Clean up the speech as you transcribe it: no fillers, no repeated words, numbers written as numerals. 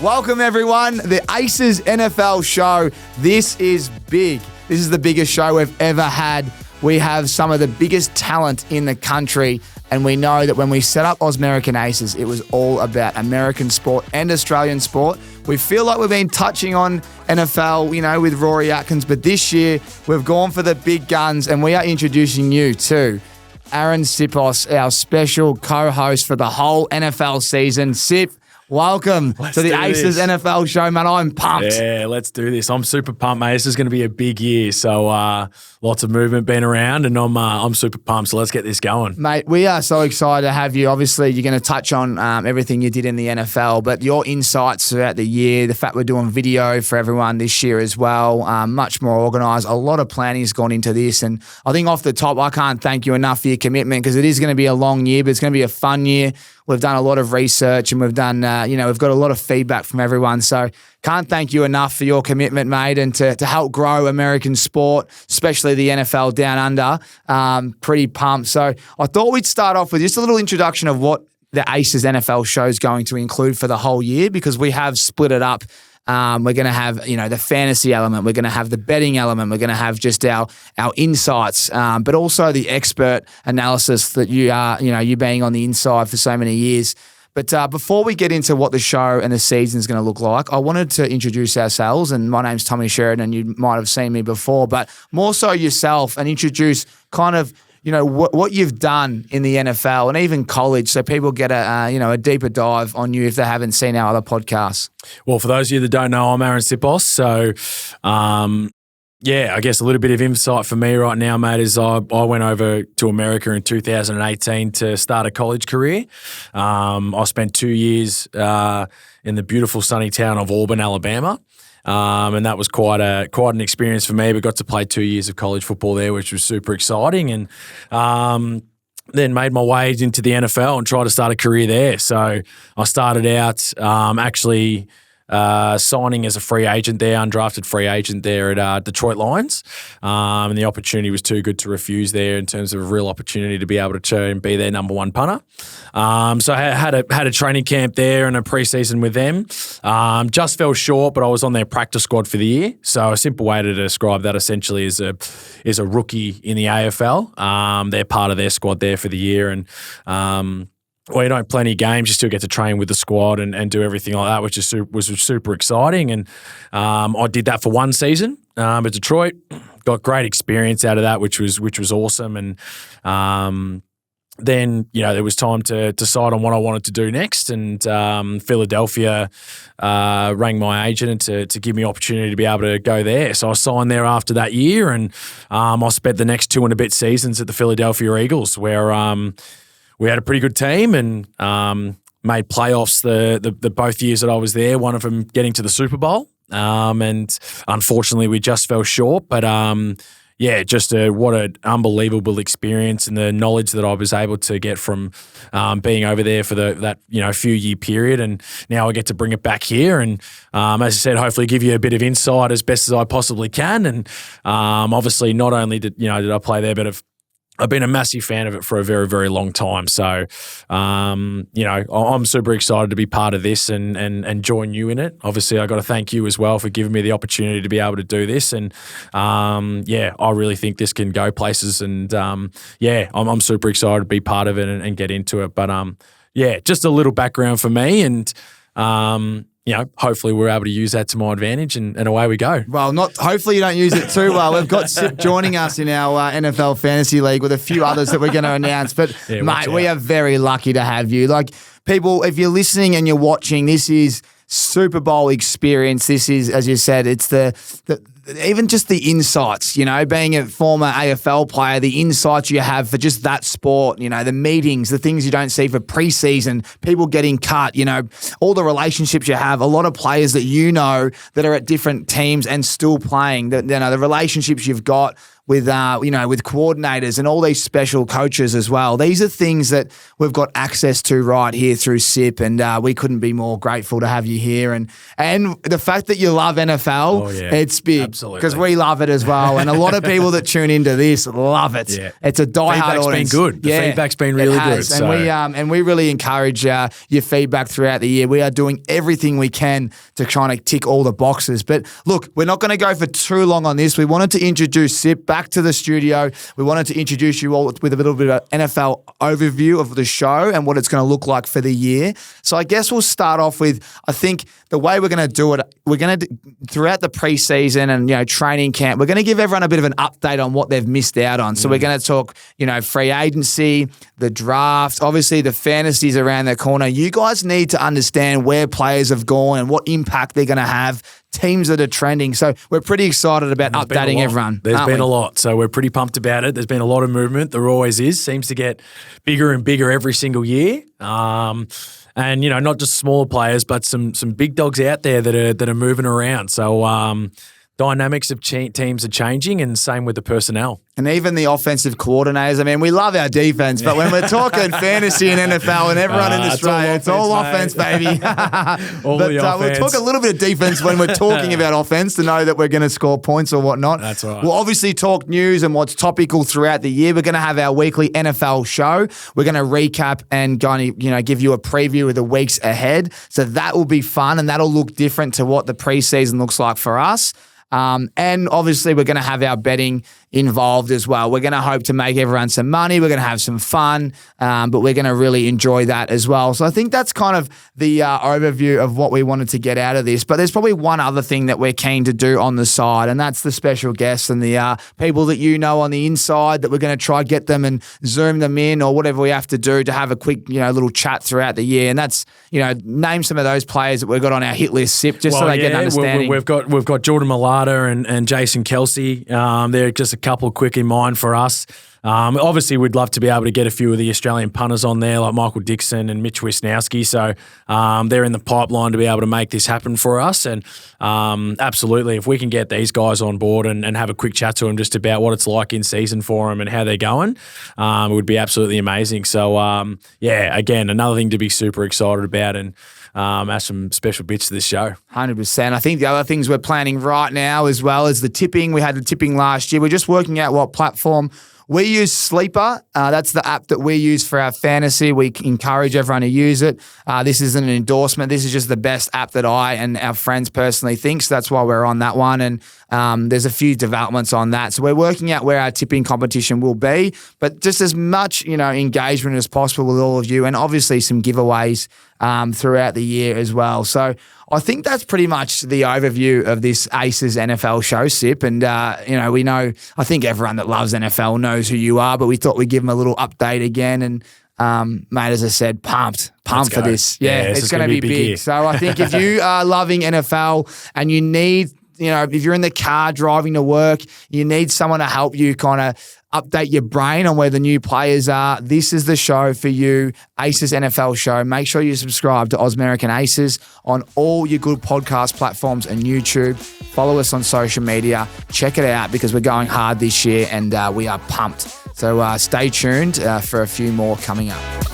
Welcome, everyone. The Aces NFL show. This is big. This is the biggest show we've ever had. We have some of the biggest talent in the country, and we know that when we set up American Aces, it was all about American sport and Australian sport. We feel like we've been touching on NFL, with Rory Atkins, but this year we've gone for the big guns, and we are introducing you to Arryn Siposs, our special co-host for the whole NFL season. Sip, welcome to the Aces NFL show, man. I'm pumped. Yeah, let's do this. I'm super pumped, mate. This is going to be a big year. So lots of movement been around, and I'm super pumped. So let's get this going. Mate, we are so excited to have you. Obviously, you're going to touch on everything you did in the NFL, but your insights throughout the year, the fact we're doing video for everyone this year as well, much more organised. A lot of planning has gone into this, and I think off the top, I can't thank you enough for your commitment, because it is going to be a long year, but it's going to be a fun year. We've done a lot of research, and we've done, we've got a lot of feedback from everyone. So can't thank you enough for your commitment, mate, and to help grow American sport, especially the NFL down under. Pretty pumped. So I thought we'd start off with just a little introduction of what the Aces NFL show is going to include for the whole year, because we have split it up. We're going to have, the fantasy element. We're going to have the betting element. We're going to have just our insights, but also the expert analysis that you are, you being on the inside for so many years. But before we get into what the show and the season is going to look like, I wanted to introduce ourselves. And my name's Tommy Sheridan, and you might have seen me before, but more so yourself, and introduce kind of what you've done in the NFL and even college, so people get a deeper dive on you if they haven't seen our other podcasts. Well, for those of you that don't know, I'm Arryn Siposs. So, I guess a little bit of insight for me right now, mate, is I went over to America in 2018 to start a college career. I spent 2 years in the beautiful sunny town of Auburn, Alabama. And that was quite an experience for me. We got to play 2 years of college football there, which was super exciting. And then made my way into the NFL and tried to start a career there. So I started out signing as a free agent there, undrafted free agent there at Detroit Lions. And the opportunity was too good to refuse there in terms of a real opportunity to be able to turn and be their number one punter. So I had a training camp there and a preseason with them. Just fell short, but I was on their practice squad for the year. So a simple way to describe that essentially is a rookie in the AFL. They're part of their squad there for the year, and you don't play any games, you still get to train with the squad and do everything like that, which was super exciting. And I did that for one season at Detroit. Got great experience out of that, which was awesome. And then there was time to decide on what I wanted to do next. And Philadelphia rang my agent to give me opportunity to be able to go there. So I signed there after that year, and I spent the next 2 and a bit seasons at the Philadelphia Eagles, where we had a pretty good team and made playoffs the both years that I was there, one of them getting to the Super Bowl. And unfortunately, we just fell short. But just what an unbelievable experience, and the knowledge that I was able to get from being over there for that few year period. And now I get to bring it back here. And as I said, hopefully give you a bit of insight as best as I possibly can. And obviously, not only did I play there, but I've been a massive fan of it for a very, very long time. So, I'm super excited to be part of this and join you in it. Obviously, I got to thank you as well for giving me the opportunity to be able to do this. And, I really think this can go places. And, I'm super excited to be part of it and get into it. But, just a little background for me, and, hopefully we're able to use that to my advantage, and away we go. Well, hopefully you don't use it too well. We've got Sip joining us in our NFL Fantasy League with a few others that we're going to announce. But, mate, we are very lucky to have you. Like, people, if you're listening and you're watching, this is Super Bowl experience. This is, as you said, it's the even just the insights, being a former AFL player, the insights you have for just that sport, the meetings, the things you don't see for preseason, people getting cut, all the relationships you have, a lot of players that that are at different teams and still playing, the relationships you've got with coordinators and all these special coaches as well. These are things that we've got access to right here through SIP, and we couldn't be more grateful to have you here. And the fact that you love NFL, it's big because we love it as well. And a lot of people that tune into this love it. Yeah. It's a diehard audience. Feedback's been good. The feedback's been really good. And we really encourage your feedback throughout the year. We are doing everything we can to try and tick all the boxes. But look, we're not going to go for too long on this. We wanted to introduce SIP back to the studio. We wanted to introduce you all with a little bit of NFL overview of the show and what it's going to look like for the year. So I guess we'll start off with, I think the way we're going to do it, we're going to, throughout the preseason and, training camp, we're going to give everyone a bit of an update on what they've missed out on. So we're going to talk, free agency, the draft, obviously the fantasies around the corner. You guys need to understand where players have gone and what impact they're going to have, teams that are trending. So we're pretty excited about updating everyone. There's been a lot. So we're pretty pumped about it. There's been a lot of movement. There always is. Seems to get bigger and bigger every single year. And, not just smaller players, but some big dogs out there that are moving around. So dynamics of teams are changing, and same with the personnel. And even the offensive coordinators. I mean, we love our defense, but when we're talking fantasy and NFL and everyone in Australia, it's all offense, baby. We'll talk a little bit of defense when we're talking about offense to know that we're going to score points or whatnot. That's right. We'll obviously talk news and what's topical throughout the year. We're going to have our weekly NFL show. We're going to recap and give you a preview of the weeks ahead. So that will be fun, and that'll look different to what the preseason looks like for us. And obviously we're going to have our betting involved as well. We're going to hope to make everyone some money. We're going to have some fun, but we're going to really enjoy that as well. So I think that's kind of the overview of what we wanted to get out of this. But there's probably one other thing that we're keen to do on the side, and that's the special guests and the people that on the inside that we're going to try get them and Zoom them in or whatever we have to do to have a quick, little chat throughout the year. And that's, name some of those players that we've got on our hit list, SIP, just so they get an understanding. We've got Jordan Mailata and Jason Kelsey. They're just a couple quick in mind for us. Obviously, we'd love to be able to get a few of the Australian punters on there, like Michael Dixon and Mitch Wisnowski. So they're in the pipeline to be able to make this happen for us. And absolutely, if we can get these guys on board and have a quick chat to them just about what it's like in season for them and how they're going, it would be absolutely amazing. So, again, another thing to be super excited about and add some special bits to this show. 100%. I think the other things we're planning right now as well is the tipping. We had the tipping last year. We're just working out what platform. We use Sleeper. That's the app that we use for our fantasy. We encourage everyone to use it. This isn't an endorsement. This is just the best app that I and our friends personally think. So that's why we're on that one. And there's a few developments on that. So we're working out where our tipping competition will be, but just as much, engagement as possible with all of you, and obviously some giveaways throughout the year as well. So I think that's pretty much the overview of this Aces NFL show, SIP. And, we know, I think everyone that loves NFL knows who you are, but we thought we'd give them a little update again. And, mate, as I said, pumped for this. Yeah, it's going to be big. So I think if you are loving NFL and you need, if you're in the car driving to work, you need someone to help you kind of update your brain on where the new players are, this is the show for you, Aces NFL show. Make sure you subscribe to American Aces on all your good podcast platforms and YouTube. Follow us on social media. Check it out because we're going hard this year and we are pumped. So stay tuned for a few more coming up.